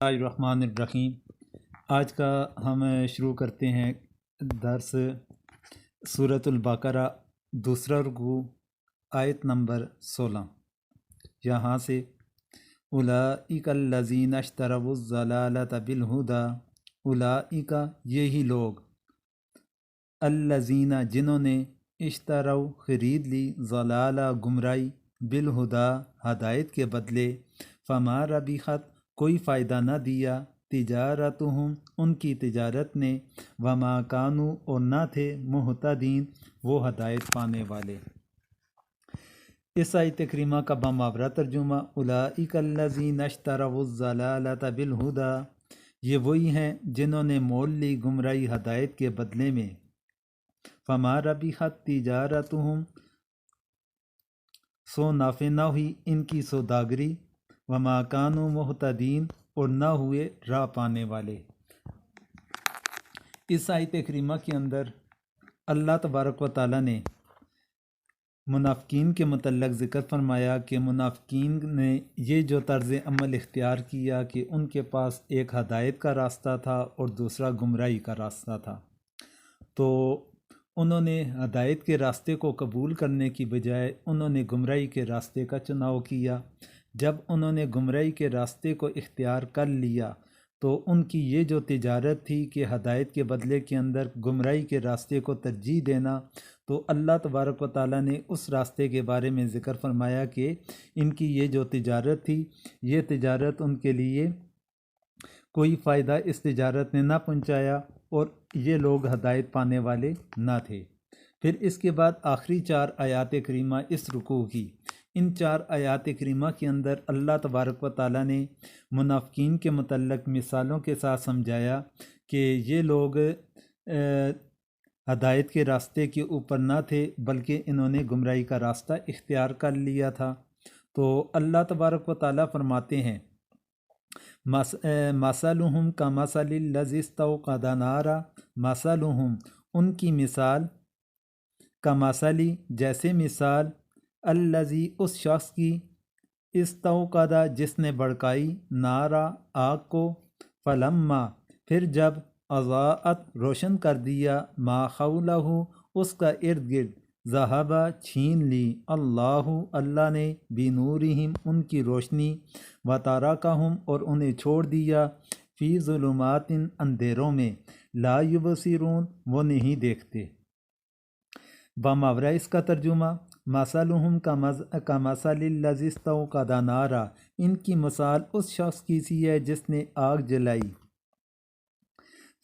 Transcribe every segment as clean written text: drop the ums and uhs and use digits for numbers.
الرحمن الرحیم۔ آج کا ہم شروع کرتے ہیں درس سورۃ البقرہ، دوسرا رکوع، آیت نمبر 16۔ یہاں سے اولئک الذین اشتروا الضلالۃ بالہدی، اولئک یہی لوگ، الذین جنہوں نے اشتروا خرید لی، ضلالہ گمراہی، بالہدی ہدایت کے بدلے، فما ربحت کوئی فائدہ نہ دیا، تجارتہم ان کی تجارت نے، وما کانوا اور نہ تھے، مہتدین وہ ہدایت پانے والے۔ اس آیت کریمہ کا باماورا ترجمہ، اولئک الذین اشتروا الضلالۃ بالہدی، یہ وہی ہیں جنہوں نے مول لی گمراہی ہدایت کے بدلے میں، فما ربحت تجارتہم سو نافع نہ ہوئی ان کی سوداگری، وما کانوا مہتدین اور نہ ہوئے راہ پانے والے۔ اس آیت کریمہ کے اندر اللہ تبارک و تعالیٰ نے منافقین کے متعلق ذکر فرمایا کہ منافقین نے یہ جو طرز عمل اختیار کیا کہ ان کے پاس ایک ہدایت کا راستہ تھا اور دوسرا گمراہی کا راستہ تھا، تو انہوں نے ہدایت کے راستے کو قبول کرنے کی بجائے انہوں نے گمراہی کے راستے کا چناؤ کیا۔ جب انہوں نے گمراہی کے راستے کو اختیار کر لیا تو ان کی یہ جو تجارت تھی کہ ہدایت کے بدلے کے اندر گمراہی کے راستے کو ترجیح دینا، تو اللہ تبارک و تعالیٰ نے اس راستے کے بارے میں ذکر فرمایا کہ ان کی یہ جو تجارت تھی، یہ تجارت ان کے لیے کوئی فائدہ اس تجارت نے نہ پہنچایا اور یہ لوگ ہدایت پانے والے نہ تھے۔ پھر اس کے بعد آخری 4 آیات کریمہ اس رکوع کی، ان 4 آیات کریمہ کے اندر اللہ تبارک و تعالیٰ نے منافقین کے متعلق مثالوں کے ساتھ سمجھایا کہ یہ لوگ ہدایت کے راستے کے اوپر نہ تھے بلکہ انہوں نے گمراہی کا راستہ اختیار کر لیا تھا۔ تو اللہ تبارک و تعالیٰ فرماتے ہیں، مثلہم کمثل الذی استوقد نارا، مثلہم ان کی مثال، کمثلی جیسے مثال، الذی اس شخص کی، استوقد جس نے بھڑکائی، نارا آگ کو، فلما پھر جب، اضاءت روشن کر دیا، ما حولہ اس کا ارد گرد، ذہب چھین لی، اللہ نے، بنورہم ان کی روشنی، وترکہم اور انہیں چھوڑ دیا، فی ظلمات اندھیروں میں، لا یبصرون وہ نہیں دیکھتے۔ باماورا اس کا ترجمہ، مثلہم کمثل الذی استوقد نارا، ان کی مثال اس شخص کی سی ہے جس نے آگ جلائی،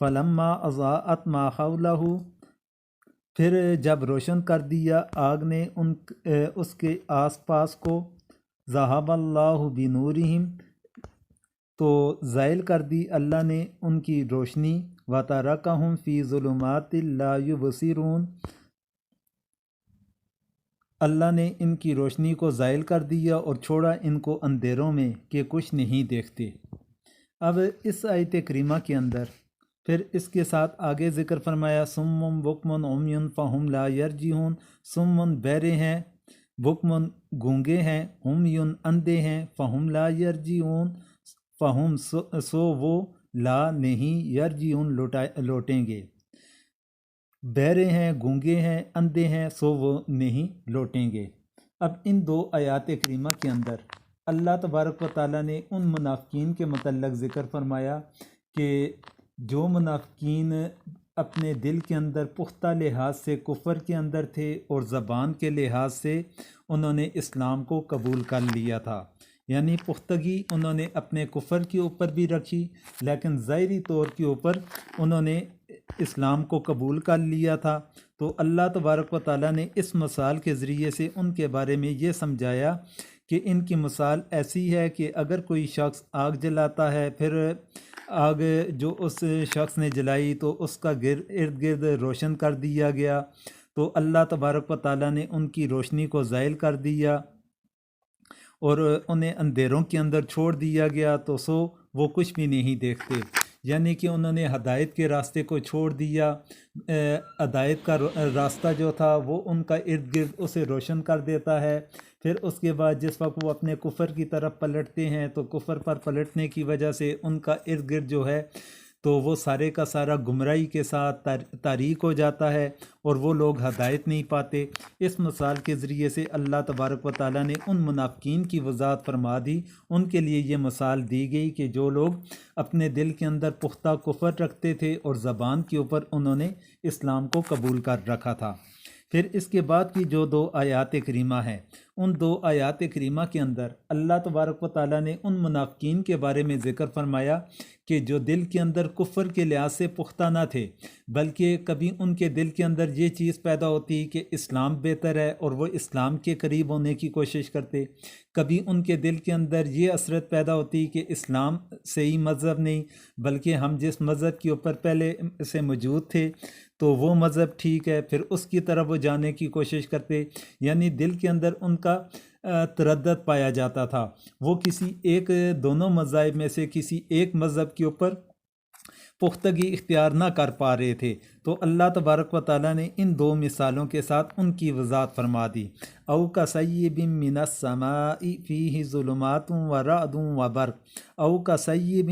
فلما اضاءت ما حولہ پھر جب روشن کر دیا آگ نے اس کے آس پاس کو، ذہب اللہ بنورہم تو زائل کر دی اللہ نے ان کی روشنی، وترکہم فی ظلمات لا یبصرون اللہ نے ان کی روشنی کو زائل کر دیا اور چھوڑا ان کو اندھیروں میں کہ کچھ نہیں دیکھتے۔ اب اس آیت کریمہ کے اندر پھر اس کے ساتھ آگے ذکر فرمایا، صم بکم عمی فہم لا یرجعون، صم بہرے ہیں، بکم گونگے ہیں، عمی اندھے ہیں، فہم لا یرجعون فہم سو وہ، لا نہیں، یرجعون لوٹیں گے، بہرے ہیں، گونگے ہیں، اندھے ہیں، سو وہ نہیں لوٹیں گے۔ اب ان 2 آیات کریمہ کے اندر اللہ تبارک و تعالیٰ نے ان منافقین کے متعلق ذکر فرمایا کہ جو منافقین اپنے دل کے اندر پختہ لحاظ سے کفر کے اندر تھے اور زبان کے لحاظ سے انہوں نے اسلام کو قبول کر لیا تھا، یعنی پختگی انہوں نے اپنے کفر کے اوپر بھی رکھی لیکن ظاہری طور کے اوپر انہوں نے اسلام کو قبول کر لیا تھا۔ تو اللہ تبارک و تعالیٰ نے اس مثال کے ذریعے سے ان کے بارے میں یہ سمجھایا کہ ان کی مثال ایسی ہے کہ اگر کوئی شخص آگ جلاتا ہے، پھر آگ جو اس شخص نے جلائی تو اس کا ارد گرد روشن کر دیا گیا، تو اللہ تبارک و تعالیٰ نے ان کی روشنی کو زائل کر دیا اور انہیں اندھیروں کے اندر چھوڑ دیا گیا، تو سو وہ کچھ بھی نہیں دیکھتے۔ یعنی کہ انہوں نے ہدایت کے راستے کو چھوڑ دیا، ہدایت کا راستہ جو تھا وہ ان کا ارد گرد اسے روشن کر دیتا ہے۔ پھر اس کے بعد جس وقت وہ اپنے کفر کی طرف پلٹتے ہیں تو کفر پر پلٹنے کی وجہ سے ان کا ارد گرد جو ہے تو وہ سارے کا سارا گمراہی کے ساتھ تاریک ہو جاتا ہے اور وہ لوگ ہدایت نہیں پاتے۔ اس مثال کے ذریعے سے اللہ تبارک و تعالیٰ نے ان منافقین کی وضاحت فرما دی، ان کے لیے یہ مثال دی گئی کہ جو لوگ اپنے دل کے اندر پختہ کفر رکھتے تھے اور زبان کے اوپر انہوں نے اسلام کو قبول کر رکھا تھا۔ پھر اس کے بعد کی جو 2 آیات کریمہ ہیں، ان 2 آیات کریمہ کے اندر اللہ تبارک و تعالیٰ نے ان منافقین کے بارے میں ذکر فرمایا کہ جو دل کے اندر کفر کے لحاظ سے پختہ نہ تھے، بلکہ کبھی ان کے دل کے اندر یہ چیز پیدا ہوتی کہ اسلام بہتر ہے اور وہ اسلام کے قریب ہونے کی کوشش کرتے، کبھی ان کے دل کے اندر یہ حسرت پیدا ہوتی کہ اسلام صحیح مذہب نہیں بلکہ ہم جس مذہب کے اوپر پہلے سے موجود تھے تو وہ مذہب ٹھیک ہے، پھر اس کی طرف وہ جانے کی کوشش کرتے، یعنی دل کے اندر ان کا تردد پایا جاتا تھا، وہ کسی ایک دونوں مذاہب میں سے کسی ایک مذہب کے اوپر پختگی اختیار نہ کر پا رہے تھے۔ تو اللہ تبارک و تعالیٰ نے ان 2 مثالوں کے ساتھ ان کی وضاحت فرما دی۔ او کصیب من السماء فیہ ظلمات ورعد وبرق، او کصیب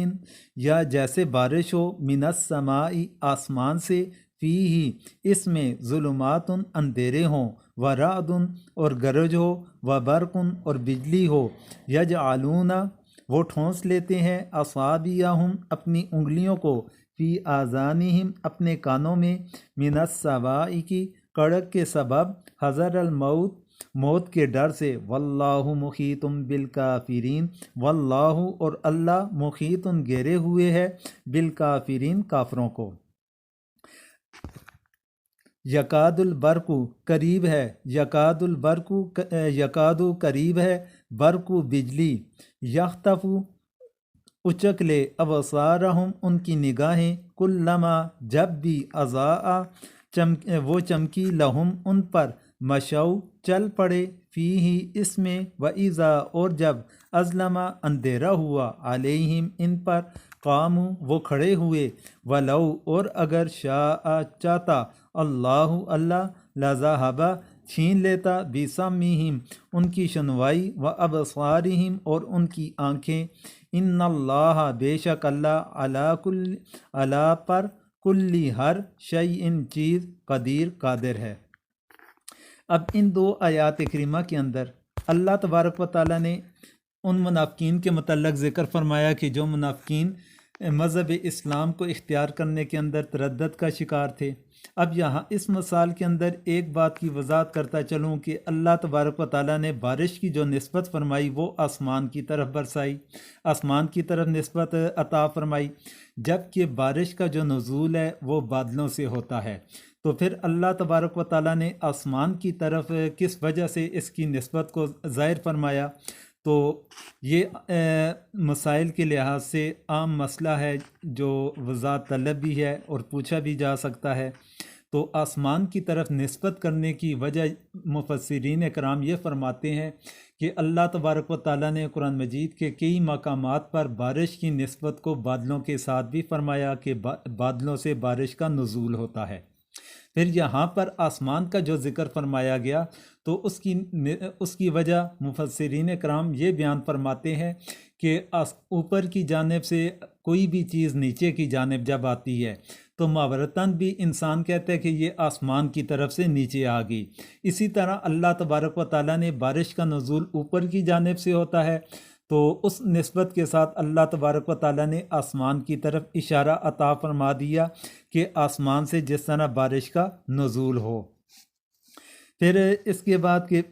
یا جیسے بارش ہو، من السماء آسمان سے، فیہ اس میں، ظلمات اندھیرے ہوں، ورعد اور گرج ہو، وبرق اور بجلی ہو، یجعلون وہ ٹھونس لیتے ہیں، اصابعہم اپنی انگلیوں کو، فی آذانہم اپنے کانوں میں، من الصواعق کڑک کے سبب، حذر الموت موت کے ڈر سے، واللہ محیط بالکافرین واللہ اور اللہ محیط گھیرے ہوئے ہے، بالکافرین کافروں کو۔ یکاد البرق قریب ہے، یکاد البرق یکاد قریب ہے، برق بجلی، یخطف اچک لے، ابصارہم ان کی نگاہیں، کلما جب بھی، اضاء وہ چمکی، لہم ان پر، مشو چل پڑے، فیہ اس میں، وَإِذَا اور جب، اظلم اندھیرا ہوا، علیہم ان پر، قاموا وہ کھڑے ہوئے، ولو اور اگر شاء چاہتا، اللہ لذہب چھین لیتا، بسمعہم ان کی سنوائی، وابصارہم اور ان کی آنکھیں، ان اللہ بے شک اللہ علی پر، کلی ہر شیء چیز، قدیر قادر ہے۔ اب ان 2 آیات کریمہ کے اندر اللہ تبارک و تعالیٰ نے ان منافقین کے متعلق ذکر فرمایا کہ جو منافقین مذہب اسلام کو اختیار کرنے کے اندر تردد کا شکار تھے۔ اب یہاں اس مثال کے اندر ایک بات کی وضاحت کرتا چلوں کہ اللہ تبارک و تعالیٰ نے بارش کی جو نسبت فرمائی وہ آسمان کی طرف برسائی، آسمان کی طرف نسبت عطا فرمائی، جبکہ بارش کا جو نزول ہے وہ بادلوں سے ہوتا ہے۔ تو پھر اللہ تبارک و تعالیٰ نے آسمان کی طرف کس وجہ سے اس کی نسبت کو ظاہر فرمایا؟ تو یہ مسائل کے لحاظ سے عام مسئلہ ہے جو وضاحت طلب بھی ہے اور پوچھا بھی جا سکتا ہے۔ تو آسمان کی طرف نسبت کرنے کی وجہ مفسرین کرام یہ فرماتے ہیں کہ اللہ تبارک و تعالیٰ نے قرآن مجید کے کئی مقامات پر بارش کی نسبت کو بادلوں کے ساتھ بھی فرمایا کہ بادلوں سے بارش کا نزول ہوتا ہے۔ پھر یہاں پر آسمان کا جو ذکر فرمایا گیا تو اس کی وجہ مفسرین کرام یہ بیان فرماتے ہیں کہ اوپر کی جانب سے کوئی بھی چیز نیچے کی جانب جب آتی ہے تو ماورتاً بھی انسان کہتا ہے کہ یہ آسمان کی طرف سے نیچے آ گئی۔ اسی طرح اللہ تبارک و تعالیٰ نے بارش کا نزول اوپر کی جانب سے ہوتا ہے تو اس نسبت کے ساتھ اللہ تبارک و تعالیٰ نے آسمان کی طرف اشارہ عطا فرما دیا کہ آسمان سے جس طرح بارش کا نزول ہو۔ پھر اس کے بعد کہ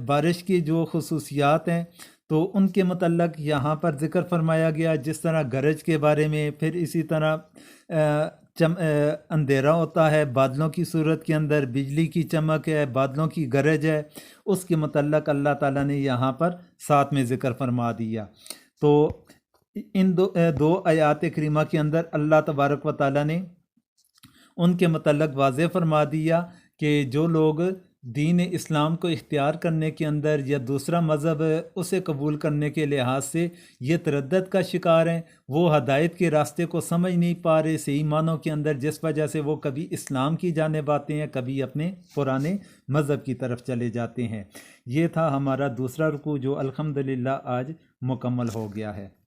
بارش کی جو خصوصیات ہیں تو ان کے متعلق یہاں پر ذکر فرمایا گیا، جس طرح گرج کے بارے میں، پھر اسی طرح اندھیرا ہوتا ہے بادلوں کی صورت کے اندر، بجلی کی چمک ہے، بادلوں کی گرج ہے، اس کے متعلق اللہ تعالیٰ نے یہاں پر ساتھ میں ذکر فرما دیا۔ تو ان 2 آیات کریمہ کے اندر اللہ تبارک و تعالیٰ نے ان کے متعلق واضح فرما دیا کہ جو لوگ دین اسلام کو اختیار کرنے کے اندر یا دوسرا مذہب اسے قبول کرنے کے لحاظ سے یہ تردد کا شکار ہیں، وہ ہدایت کے راستے کو سمجھ نہیں پا رہے صحیح معنوں کے اندر، جس وجہ سے وہ کبھی اسلام کی جانب آتے ہیں، کبھی اپنے پرانے مذہب کی طرف چلے جاتے ہیں۔ یہ تھا ہمارا دوسرا رکوع جو الحمدللہ آج مکمل ہو گیا ہے۔